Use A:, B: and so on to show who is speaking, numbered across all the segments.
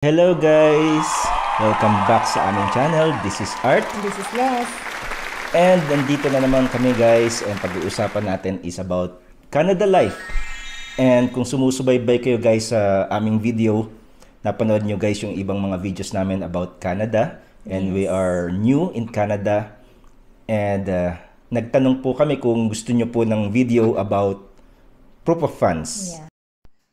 A: Hello guys! Welcome back sa aming channel. This is Art.
B: This is Les.
A: And nandito na naman kami guys. And pag-uusapan natin is about Canada life. And kung sumusubaybay kayo guys sa aming video, napanood nyo guys yung ibang mga videos namin about Canada. And we are new in Canada. And nagtanong po kami kung gusto nyo po ng video about proof of funds.
B: Yeah.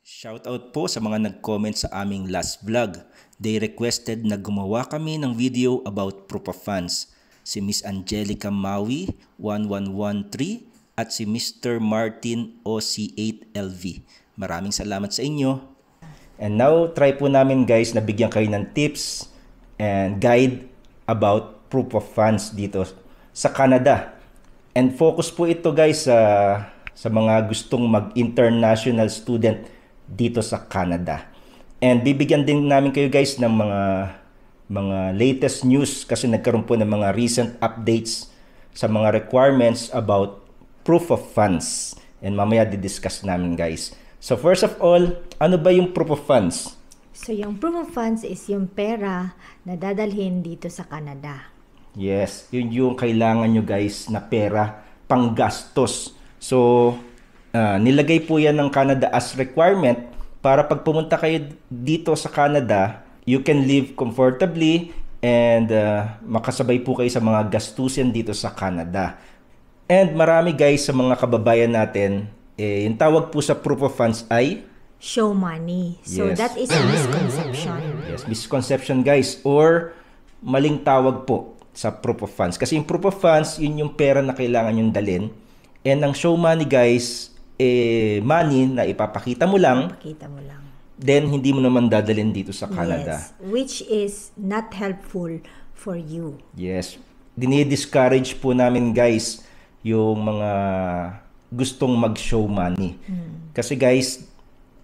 A: Shoutout po sa mga nag-comment sa aming last vlog. They requested na gumawa kami ng video about proof of funds. Si Miss Angelica Maui 1113 at si Mr. Martin OC8LV. Maraming salamat sa inyo. And now, try po namin guys na bigyan kayo ng tips and guide about proof of funds dito sa Canada. And focus po ito guys sa mga gustong mag-international student dito sa Canada. And bibigyan din namin kayo guys ng mga latest news kasi nagkaroon po ng mga recent updates sa mga requirements about proof of funds. And mamaya di-discuss namin guys. So first of all, ano ba yung proof of funds?
B: So yung proof of funds is yung pera na dadalhin dito sa Canada.
A: Yes, yun yung kailangan nyo guys na pera panggastos. So nilagay po yan ng Canada as requirement para pag pumunta kayo dito sa Canada, you can live comfortably and makasabay po kayo sa mga gastusin dito sa Canada. And marami guys sa mga kababayan natin, yung tawag po sa proof of funds ay
B: show money. So
A: Yes.
B: that is a misconception.
A: Yes, misconception guys or maling tawag po sa proof of funds. Kasi yung proof of funds, yun yung pera na kailangan yung dalhin. And ang show money guys, money na ipapakita mo lang, then hindi mo naman dadalhin dito sa Canada.
B: Yes, which is not helpful for you.
A: Yes. Dinidiscourage po namin guys yung mga gustong mag-show money. Kasi guys,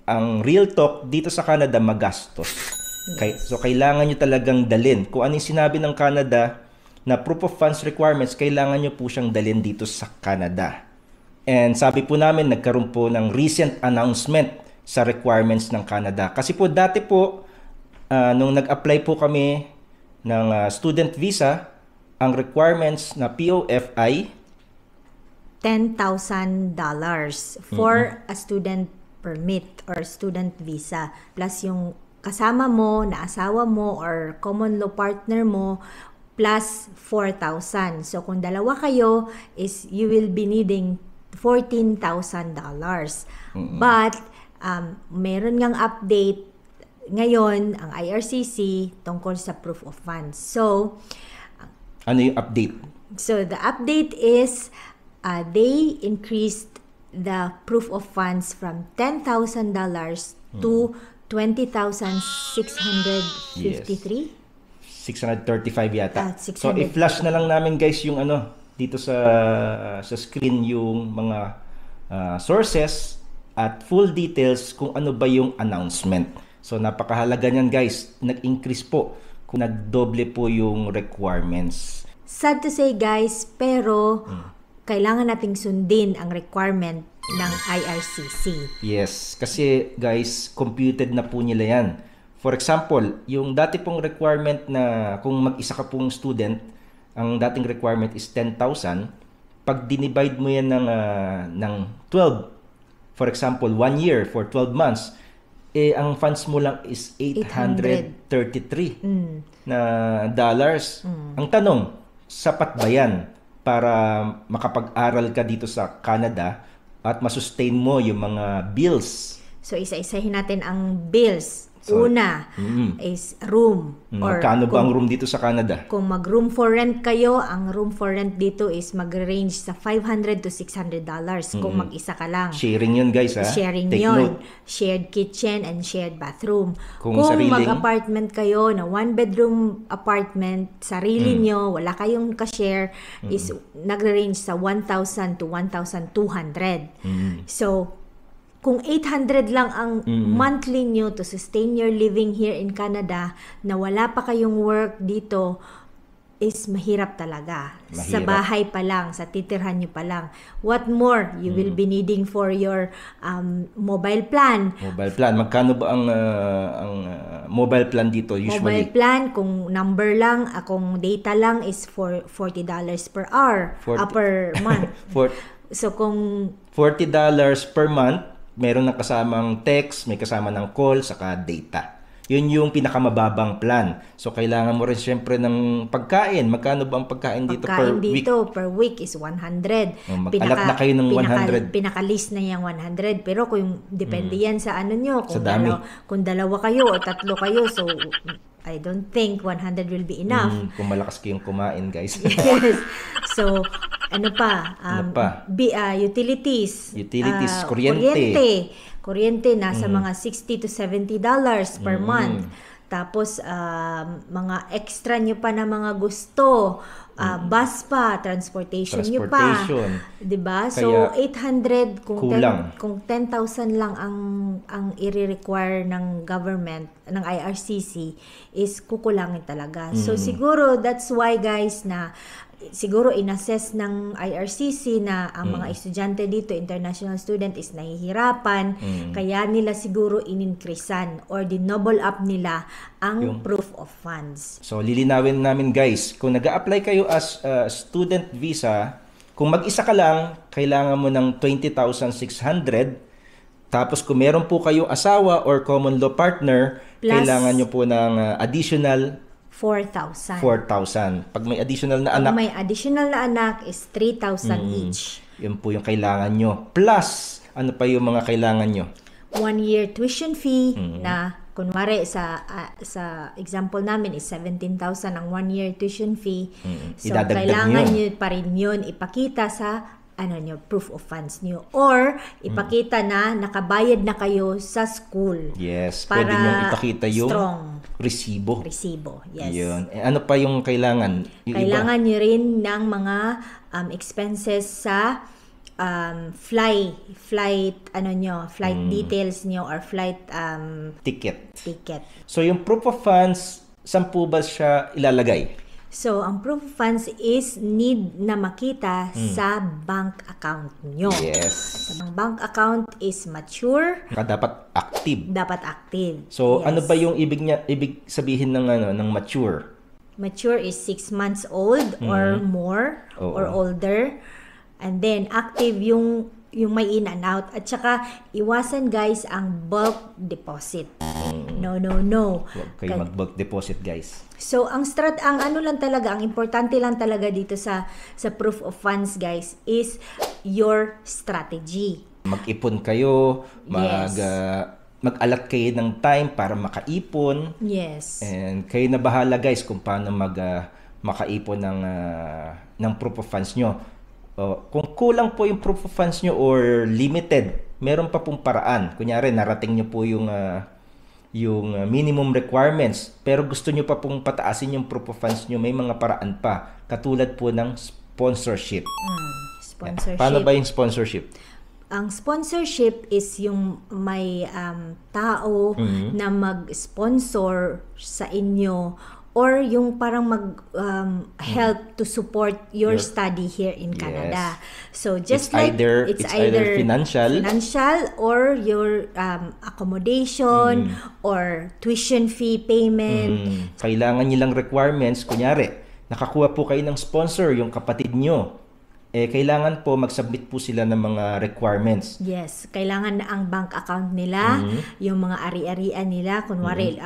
A: ang real talk dito sa Canada magastos.
B: Yes.
A: So kailangan nyo talagang dalhin. Kung ano yung sinabi ng Canada na proof of funds requirements, kailangan nyo po siyang dalhin dito sa Canada. And sabi po namin, nagkaroon po ng recent announcement sa requirements ng Canada. Kasi po dati po, nung nag-apply po kami ng student visa, ang requirements na POF ay
B: $10,000 for a student permit or student visa. Plus yung kasama mo, na asawa mo, or common law partner mo, plus 4,000. So kung dalawa kayo, is you will be needing $14,000. But meron ngang update ngayon ang IRCC tungkol sa proof of funds. So
A: ano yung update?
B: So the update is they increased the proof of funds from $10,000 to $20,653.
A: 635 yata.
B: 600.
A: So i-flash na lang namin guys yung dito sa screen yung mga sources at full details kung ano ba yung announcement. So napakahalaga niyan guys. Nag-increase po kung nagdoble po yung requirements.
B: Sad to say guys, pero kailangan nating sundin ang requirement ng IRCC.
A: Yes, kasi guys, computed na po nila yan. For example, yung dati pong requirement na kung mag-isa ka pong student, ang dating requirement is 10,000. Pag dinivide mo yan ng 12, for example, 1 year for 12 months, ang funds mo lang is 833 na dollars. Ang tanong, sapat ba yan para makapag-aral ka dito sa Canada at masustain mo yung mga bills?
B: So isa-isahin natin ang bills. Una is room.
A: Magkano ba ang room dito sa Canada?
B: Kung mag-room for rent kayo, ang room for rent dito is mag-range sa $500 to $600 kung mag-isa ka lang.
A: Sharing yun guys ha?
B: Sharing
A: Take
B: yun.
A: note.
B: Shared kitchen and shared bathroom.
A: Kung
B: mag-apartment kayo na one-bedroom apartment, sarili nyo, wala kayong ka-share, is nag-range sa 1,000 to 1,200. So, kung 800 lang ang monthly nyo to sustain your living here in Canada, na wala pa kayong work dito, is mahirap talaga. Sa
A: Mahirap.
B: bahay pa lang, sa titirhan nyo pa lang. What more, you will be needing for your mobile plan.
A: Mobile plan. Magkano ba ang mobile plan dito
B: Mobile
A: usually?
B: plan, kung number lang, kung data lang is for $40 per hour,
A: 40
B: per month.
A: For
B: So kung
A: $40 per month, meron ng kasamang text, may kasama ng call, saka data. Yun yung pinakamababang plan. So, kailangan mo rin syempre ng pagkain. Magkano ba ang pagkain dito per
B: pagkain
A: week?
B: dito per week is 100.
A: Mag-alat na kayo ng 100.
B: Pinaka-list na yung 100. Pero kung depende yan sa ano nyo,
A: Sa dami.
B: Kung dalawa kayo o tatlo kayo, so I don't think 100 will be enough.
A: Kung malakas kayong kumain, guys.
B: Yes. So, ano pa?
A: Ano pa?
B: Utilities.
A: Utilities, kuryente.
B: Kuryente nasa mga $60 to $70 per month. Tapos, mga extra nyo pa na mga gusto. Bus pa, transportation nyo pa.
A: Transportation.
B: Diba?
A: Kaya,
B: So, 800
A: kulang.
B: kung 10,000 lang ang i-require ng government, ng IRCC, is kukulangin talaga. So, siguro, that's why guys na siguro inassess ng IRCC na ang mga estudyante dito, international student, is nahihirapan, kaya nila siguro in-increasean or dinoble up nila ang proof of funds.
A: So, lilinawin namin, guys. Kung nag-a-apply kayo as student visa, kung mag-isa ka lang, kailangan mo ng 20,600. Tapos, kung meron po kayong asawa or common law partner,
B: Plus,
A: kailangan nyo po ng additional
B: 4,000.
A: 4,000. Pag may additional na
B: Pag
A: anak,
B: may additional na anak is 3,000 each.
A: yun po yung kailangan nyo. Plus, ano pa yung mga kailangan nyo?
B: 1 year tuition fee na kunwari sa example namin is 17,000 ang 1 year tuition fee. So
A: Idadagdag
B: kailangan
A: nyo.
B: nyo pa rin yun ipakita sa proof of funds nyo or ipakita na nakabayad na kayo sa school.
A: Yes,
B: Para
A: pwede nyo ipakita yung
B: strong.
A: resibo.
B: Yes.
A: Yun. Ano pa yung kailangan? Yung
B: Kailangan nyo rin ng mga expenses sa flight details nyo or flight
A: ticket.
B: ticket.
A: So, yung proof of funds, saan po ba siya ilalagay?
B: So, ang proof of funds is need na makita sa bank account nyo.
A: Yes.
B: Ang bank account is mature,
A: Dapat active.
B: dapat active.
A: So,
B: Yes.
A: ano ba yung ibig sabihin ng mature?
B: Mature is 6 months old or more
A: Oo.
B: or older. And then, active yung may in and out. At saka, iwasan guys ang bulk deposit. No.
A: Huwag kayo mag-bulk deposit, guys.
B: So, ang importante lang talaga dito sa proof of funds guys is your strategy.
A: Mag-ipon kayo,
B: Yes.
A: mag-alat kayo ng time para makaipon.
B: Yes.
A: And kayo na bahala, guys, kung paano makaipon ng proof of funds nyo. Kung kulang po yung proof of funds nyo or limited, meron pa pong paraan. Kunyari, narating nyo po yung minimum requirements, pero gusto nyo pa pong pataasin yung proof of funds nyo, may mga paraan pa. Katulad po ng sponsorship.
B: Sponsorship.
A: Paano ba yung sponsorship?
B: Ang sponsorship is yung may tao na mag-sponsor sa inyo or yung parang help to support your study here in Canada. So just
A: It's either financial
B: or your accommodation or tuition fee payment.
A: Kailangan nilang requirements. Kunyari, nakakuha po kayo ng sponsor, yung kapatid nyo. Kailangan po mag-submit po sila ng mga requirements.
B: Yes, kailangan na ang bank account nila, yung mga ari-arian nila, kunwari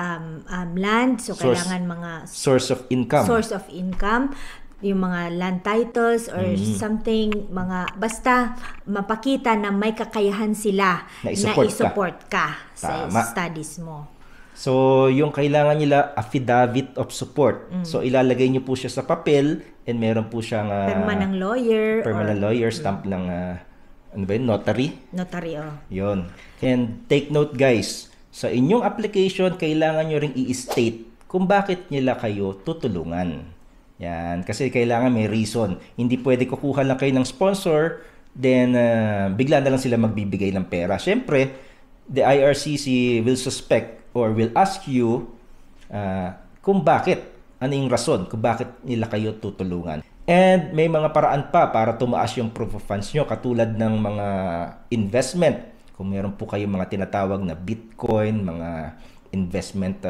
B: land, so kailangan mga
A: Source of income.
B: Yung mga land titles or something, basta mapakita na may kakayahan sila na i-support ka sa studies mo.
A: So, yung kailangan nila, affidavit of support. So, ilalagay nyo po siya sa papel and meron po siyang
B: Perma ng lawyer.
A: Stamp ng notary.
B: Notary,
A: Yun. And take note, guys, sa inyong application, kailangan nyo ring i-state kung bakit nila kayo tutulungan. Yan. Kasi kailangan may reason. Hindi pwede kukuha lang kayo ng sponsor, then bigla na lang sila magbibigay ng pera. Siyempre, the IRCC will suspect or will ask you kung bakit ano yung rason kung bakit nila kayo tutulungan. And may mga paraan pa para tumaas yung proof of funds nyo, katulad ng mga investment. Kung meron po kayong mga tinatawag na Bitcoin, mga investment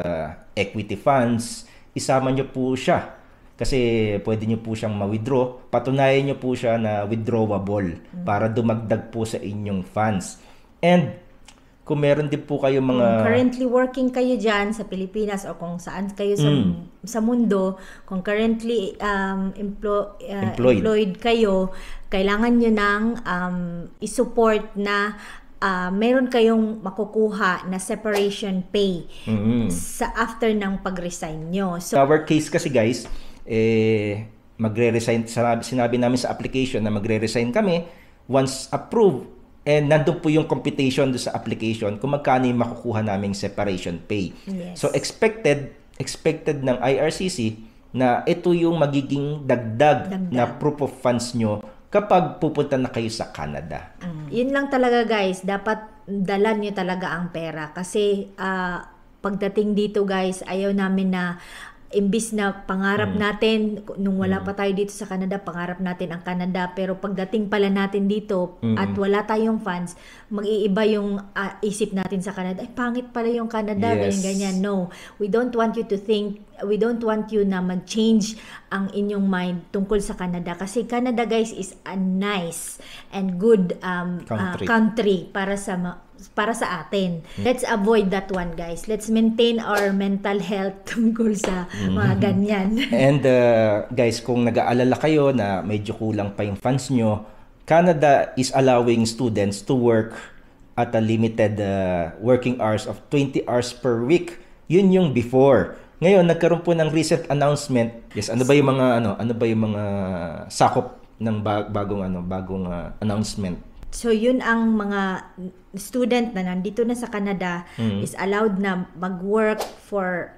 A: equity funds, isama nyo po siya. Kasi pwede nyo po siyang ma-withdraw. Patunayan nyo po siya na withdrawable para dumagdag po sa inyong funds. And kung meron din po kayo mga...
B: Kung currently working kayo dyan sa Pilipinas o kung saan kayo sa mundo, kung currently employed kayo, kailangan nyo nang isupport na meron kayong makukuha na separation pay sa after ng pag-resign nyo. So,
A: our case kasi guys, magre-resign, sinabi namin sa application na magre-resign kami once approved. And nandun po yung computation do sa application kung magkano yung makukuha naming separation pay.
B: Yes.
A: So expected ng IRCC na ito yung magiging dagdag na proof of funds nyo kapag pupunta na kayo sa Canada.
B: Yun lang talaga guys, dapat dala nyo talaga ang pera. Kasi pagdating dito guys, ayaw namin na imbis na pangarap natin, nung wala pa tayo dito sa Canada, pangarap natin ang Canada, pero pagdating pala natin dito at wala tayong funds, mag-iiba yung isip natin sa Canada. Ay, pangit pala yung Canada, ganyan-ganyan. No, we don't want you to think, we don't want you na mag-change ang inyong mind tungkol sa Canada. Kasi Canada guys is a nice and good country para sa atin. Let's avoid that one guys. Let's maintain our mental health tungkol sa mga ganyan.
A: And guys, kung nag-aalala kayo na medyo kulang pa yung funds nyo, Canada is allowing students to work at a limited working hours of 20 hours per week. Yun yung before. Ngayon, nagkaroon po ng recent announcement. Yes, ano ba yung mga sakop ng bagong announcement?
B: So yun ang mga student na nandito na sa Canada is allowed na mag-work for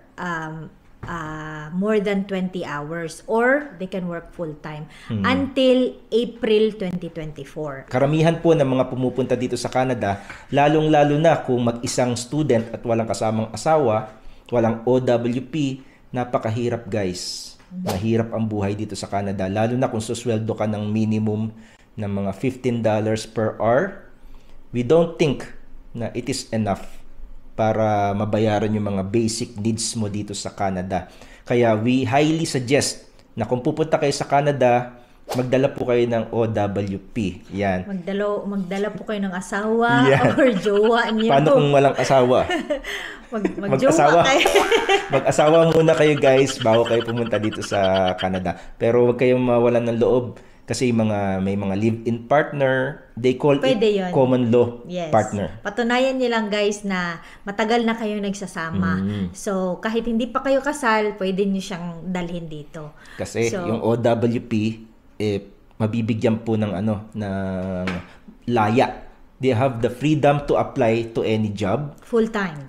B: more than 20 hours or they can work full-time until April 2024.
A: Karamihan po ng mga pumupunta dito sa Canada, lalong-lalo na kung mag-isang student at walang kasamang asawa, walang OWP, napakahirap guys. Mahirap ang buhay dito sa Canada, lalo na kung susweldo ka ng minimum ng mga $15 per hour. We don't think na it is enough para mabayaran yung mga basic needs mo dito sa Canada. Kaya we highly suggest na kung pupunta kayo sa Canada, magdala po kayo ng OWP. Yan.
B: Magdala po kayo ng asawa or jowa niyo.
A: Paano kung walang asawa?
B: Mag-jowa kayo.
A: Mag-asawa muna kayo guys bago kayo pumunta dito sa Canada. Pero huwag kayong mawalan ng loob. Kasi may mga live-in partner, they call it common law partner.
B: Patunayan niyo lang guys na matagal na kayong nagsasama. So, kahit hindi pa kayo kasal, pwede niyo siyang dalhin dito.
A: Kasi yung OWP, mabibigyan po ng laya. They have the freedom to apply to any job. Full-time.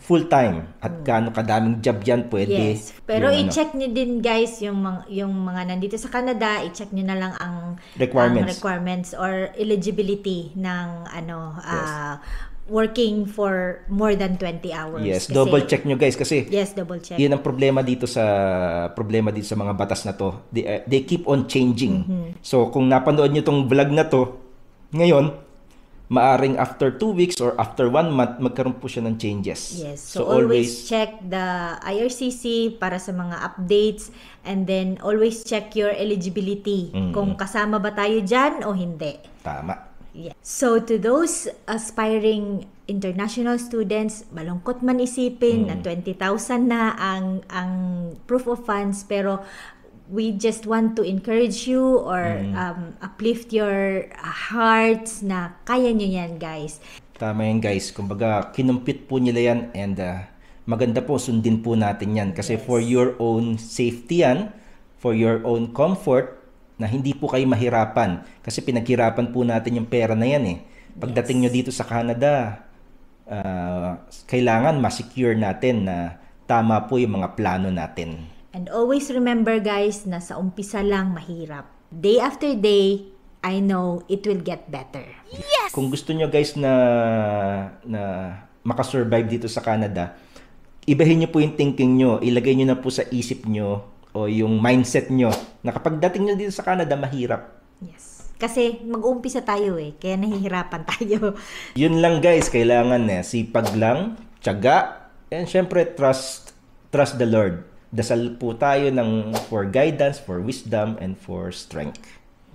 A: At gaano kadaming job yan pwede.
B: Yes. Pero i-check nyo din guys yung mga nandito sa Canada, i-check nyo na lang ang requirements or eligibility ng working for more than 20 hours.
A: Yes, double check nyo guys kasi
B: double check.
A: Yun ang problema dito sa mga batas na to. They keep on changing. So kung napanood nyo tong vlog na to ngayon, maaring after 2 weeks or after 1 month, magkaroon po siya ng changes.
B: Yes. So always check the IRCC para sa mga updates and then always check your eligibility kung kasama ba tayo dyan o hindi.
A: Tama.
B: Yeah. So to those aspiring international students, malungkot man isipin na 20,000 na ang proof of funds, pero we just want to encourage you or uplift your hearts na kaya nyo yan guys.
A: Tama yan guys. Kumbaga, kinumpit po nila yan and maganda po, sundin po natin yan. Kasi for your own safety yan, for your own comfort, na hindi po kayo mahirapan. Kasi pinaghirapan po natin yung pera na yan eh. Pagdating nyo dito sa Canada, kailangan ma-secure natin na tama po yung mga plano natin.
B: And always remember guys na sa umpisa lang mahirap. Day after day, I know it will get better.
A: Yes! Kung gusto nyo guys na makasurvive dito sa Canada, ibahin nyo po yung thinking nyo. Ilagay nyo na po sa isip nyo o yung mindset nyo na kapag dating nyo dito sa Canada, mahirap.
B: Yes. Kasi mag-uumpisa tayo kaya nahihirapan tayo.
A: Yun lang guys, kailangan sipag lang, tiyaga, and syempre trust the Lord. Dasal po tayo for guidance, for wisdom, and for strength.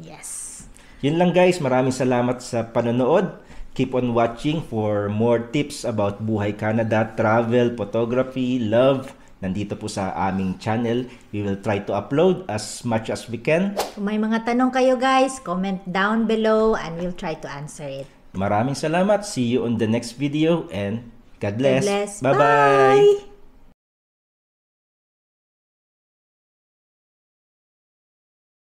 B: Yes.
A: Yun lang guys, maraming salamat sa panonood. Keep on watching for more tips about Buhay Canada, travel, photography, love. Nandito po sa aming channel. We will try to upload as much as we can.
B: Kung may mga tanong kayo guys, comment down below and we'll try to answer it.
A: Maraming salamat. See you on the next video and God bless.
B: God bless.
A: Bye-bye.
B: Bye!